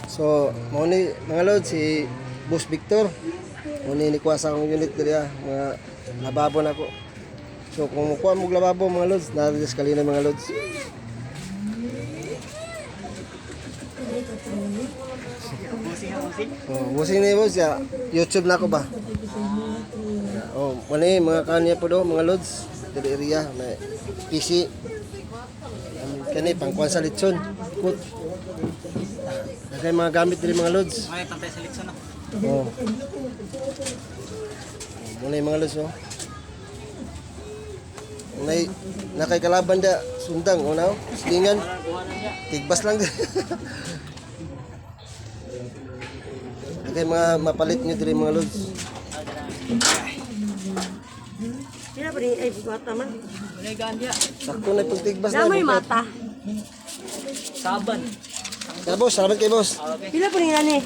So, mo ni mga lods si Boss Victor. Mo ni kuwasa akong unit diri mga lababo na ko. So, kung mukuha mo lababo mga lods, na-release kalina mga lods. Oh, busing ni boss ya. YouTube na ko ba? Oh, mani mga kanya po do mga lods diri area may PC. Kani pangkuan sa litson. Kut. Nagay mga gamit diri mga lods. May pantay sa litson ako. Oh. Muna yung mga lods oh. May nakay kalaban da sundang unaw, slingan. Tigbas lang. Nagay mga mapalit nyo diri mga lods. Sila pa rin ay mata man. Wala gandya. Sakto na pagtigbas na. Damay mata. Saban. Ya boss, salamat kay boss. Okay. Sila pa rin ani.